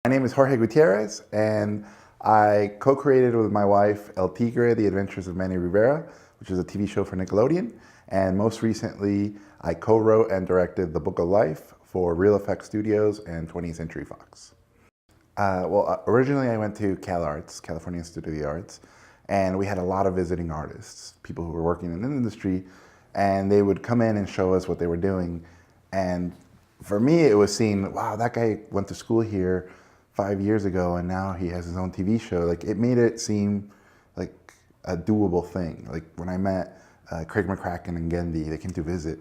My name is Jorge Gutierrez, and I co-created with my wife El Tigre, The Adventures of Manny Rivera, which is a TV show for Nickelodeon. And most recently, I co-wrote and directed The Book of Life for Real Effects Studios and 20th Century Fox. Originally I went to CalArts, California Institute of the Arts, and we had a lot of visiting artists, people who were working in the industry, and they would come in and show us what they were doing. And for me, it was seeing, wow, that guy went to school here 5 years ago and now he has his own TV show. Like, it made it seem like a doable thing. Like when I met Craig McCracken and Gendy, they came to visit.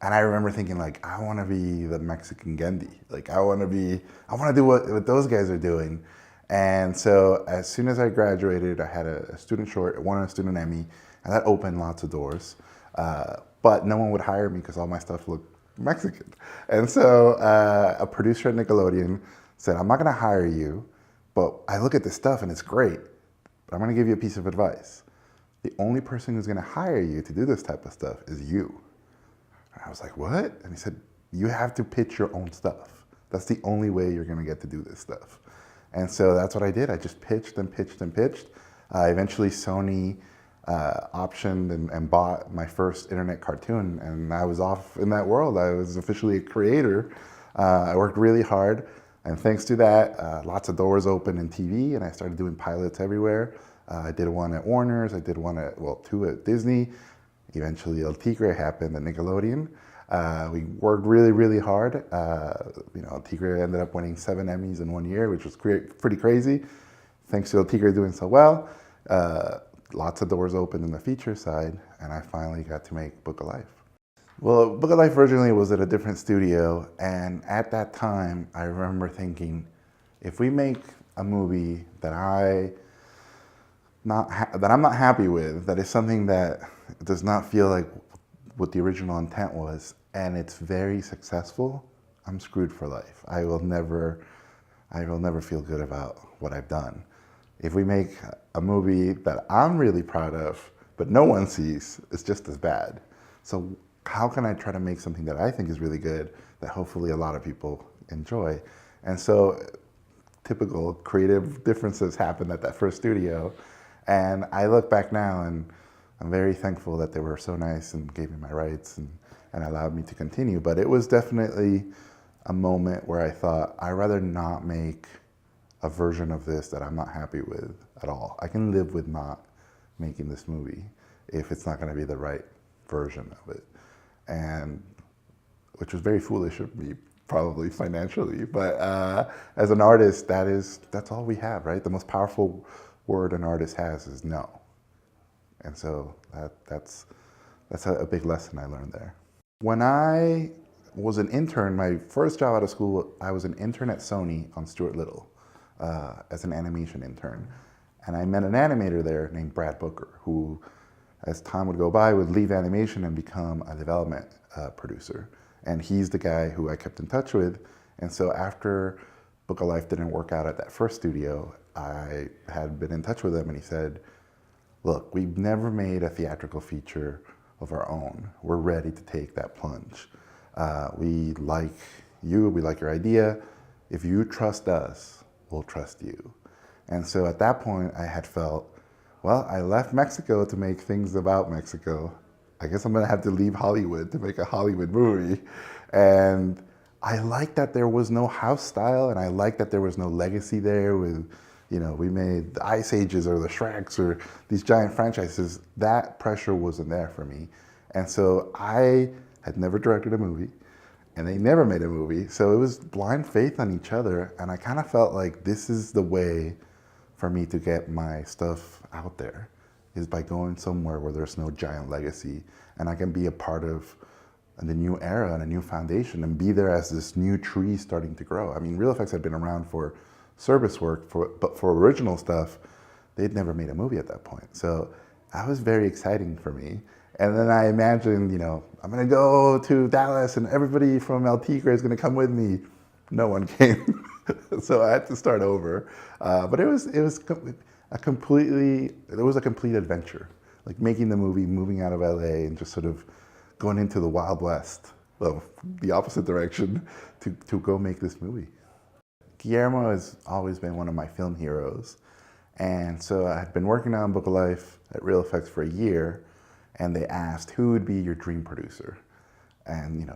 And I remember thinking, like, I want to be the Mexican Gendy. Like, I want to do what those guys are doing. And so as soon as I graduated, I had a student short, won a student Emmy, and that opened lots of doors. But no one would hire me because all my stuff looked Mexican. And so a producer at Nickelodeon said, I'm not going to hire you, but I look at this stuff and it's great, but I'm going to give you a piece of advice. The only person who's going to hire you to do this type of stuff is you. I was like, what? And he said, you have to pitch your own stuff. That's the only way you're going to get to do this stuff. And so that's what I did. I just pitched and pitched and pitched. Eventually Sony optioned and bought my first internet cartoon, and I was off in that world. I was officially a creator. I worked really hard, and thanks to that, lots of doors opened in TV, and I started doing pilots everywhere. I did one at Warner's, I did one at, two at Disney. Eventually El Tigre happened at Nickelodeon. We worked really, really hard. El Tigre ended up winning 7 Emmys in 1 year, which was pretty crazy. Thanks to El Tigre doing so well, lots of doors opened in the feature side, and I finally got to make Book of Life. Well, Book of Life originally was at a different studio, and at that time, I remember thinking, if we make a movie that I'm not happy with, that is something that does not feel like what the original intent was, and it's very successful, I'm screwed for life. I will never feel good about what I've done. If we make a movie that I'm really proud of, but no one sees, it's just as bad. So how can I try to make something that I think is really good, that hopefully a lot of people enjoy? And so typical creative differences happened at that first studio. And I look back now and I'm very thankful that they were so nice and gave me my rights and allowed me to continue. But it was definitely a moment where I thought, I'd rather not make a version of this that I'm not happy with at all. I can live with not making this movie if it's not gonna be the right version of it. And which was very foolish of me, probably financially, but as an artist, that's all we have, right? The most powerful word an artist has is no. And so that's a big lesson I learned there. When I was an intern, my first job out of school, I was an intern at Sony on Stuart Little as an animation intern. And I met an animator there named Brad Booker, who, as time would go by, would leave animation and become a development producer. And he's the guy who I kept in touch with. And so after Book of Life didn't work out at that first studio, I had been in touch with him, and he said, look, we've never made a theatrical feature of our own. We're ready to take that plunge. We like you, we like your idea. If you trust us, we'll trust you. And so at that point, I had felt, well, I left Mexico to make things about Mexico. I guess I'm gonna have to leave Hollywood to make a Hollywood movie. And I liked that there was no house style, and I liked that there was no legacy there with, we made the Ice Ages or the Shreks or these giant franchises. That pressure wasn't there for me. And so I had never directed a movie, and they never made a movie. So it was blind faith on each other, and I kind of felt like this is the way for me to get my stuff out there, is by going somewhere where there's no giant legacy, and I can be a part of the new era and a new foundation and be there as this new tree starting to grow. I mean, Real Effects had been around for service work, but for original stuff, they'd never made a movie at that point. So that was very exciting for me. And then I imagined, I'm gonna go to Dallas and everybody from El Tigre is gonna come with me. No one came. So I had to start over. But it was a complete adventure. Like making the movie, moving out of LA and just sort of going into the Wild West, well, the opposite direction, to go make this movie. Guillermo has always been one of my film heroes. And so I had been working on Book of Life at Real Effects for a year, and they asked, who would be your dream producer? And,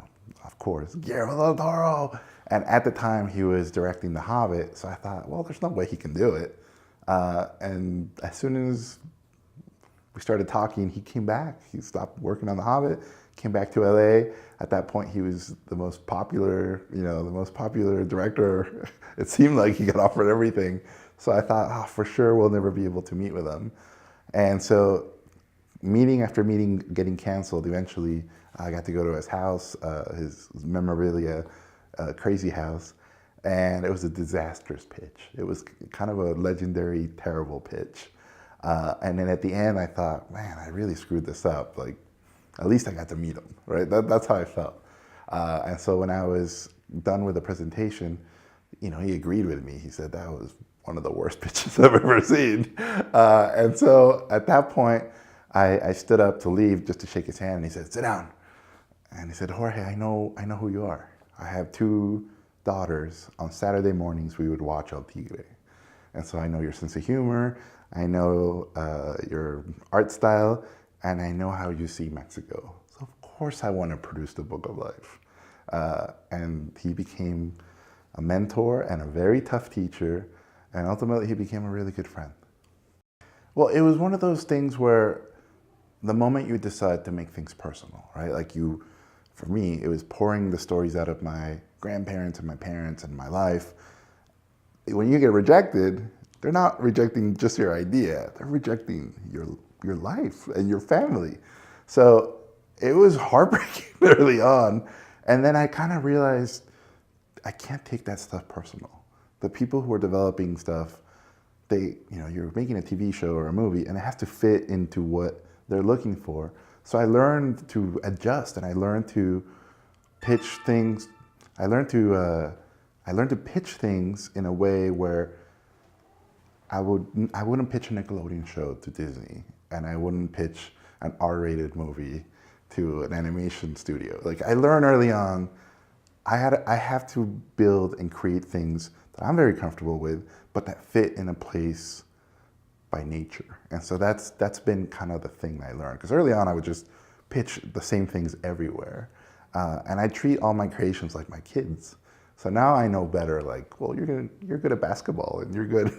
of course, Guillermo del Toro. And at the time, he was directing The Hobbit, so I thought, well, there's no way he can do it. And as soon as we started talking, he came back. He stopped working on The Hobbit, came back to LA. At that point, he was the most popular, director. It seemed like he got offered everything. So I thought, for sure, we'll never be able to meet with him. And so meeting after meeting getting canceled, eventually I got to go to his house, his memorabilia, crazy house. And it was a disastrous pitch. It was kind of a legendary, terrible pitch. And then at the end, I thought, man, I really screwed this up. Like, at least I got to meet him, right? That's how I felt. And so when I was done with the presentation, he agreed with me. He said that was one of the worst pitches I've ever seen. And so at that point, I stood up to leave just to shake his hand, and he said, sit down. And he said, Jorge, I know who you are. I have 2 daughters. On Saturday mornings, we would watch El Tigre. And so I know your sense of humor, I know your art style, and I know how you see Mexico. So of course I want to produce the Book of Life. And he became a mentor and a very tough teacher, and ultimately he became a really good friend. Well, it was one of those things where the moment you decide to make things personal, right? Like for me, it was pouring the stories out of my grandparents and my parents and my life. When you get rejected, they're not rejecting just your idea, they're rejecting your life and your family. So it was heartbreaking early on. And then I kind of realized I can't take that stuff personal. The people who are developing stuff, you're making a TV show or a movie, and it has to fit into what they're looking for. So I learned to adjust, and I learned to pitch things. I learned to pitch things in a way where I wouldn't pitch a Nickelodeon show to Disney, and I wouldn't pitch an R-rated movie to an animation studio. Like, I learned early on, I have to build and create things that I'm very comfortable with, but that fit in a place by nature. And so that's been kind of the thing I learned. Because early on, I would just pitch the same things everywhere. And I treat all my creations like my kids. So now I know better, like, well, you're good at basketball, and you're good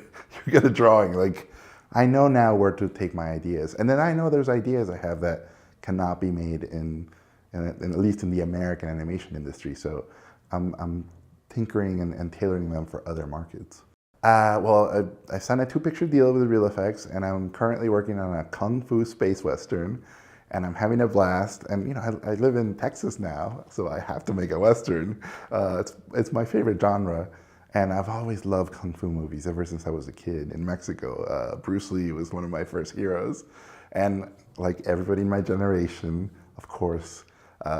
at drawing. Like, I know now where to take my ideas. And then I know there's ideas I have that cannot be made in at least in the American animation industry. So I'm tinkering and tailoring them for other markets. Well, I signed a 2-picture deal with Real Effects, and I'm currently working on a Kung Fu space Western, and I'm having a blast. And I live in Texas now, so I have to make a Western. It's my favorite genre, and I've always loved Kung Fu movies ever since I was a kid in Mexico. Bruce Lee was one of my first heroes. And like everybody in my generation, of course,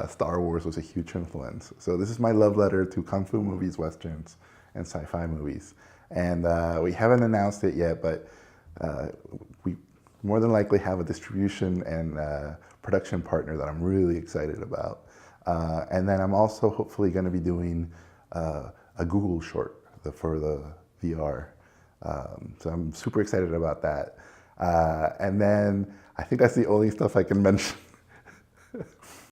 Star Wars was a huge influence. So this is my love letter to Kung Fu movies, Westerns, and sci-fi movies. And we haven't announced it yet, but we more than likely have a distribution and production partner that I'm really excited about. And then I'm also hopefully going to be doing a Google short for the VR. So I'm super excited about that. And then I think that's the only stuff I can mention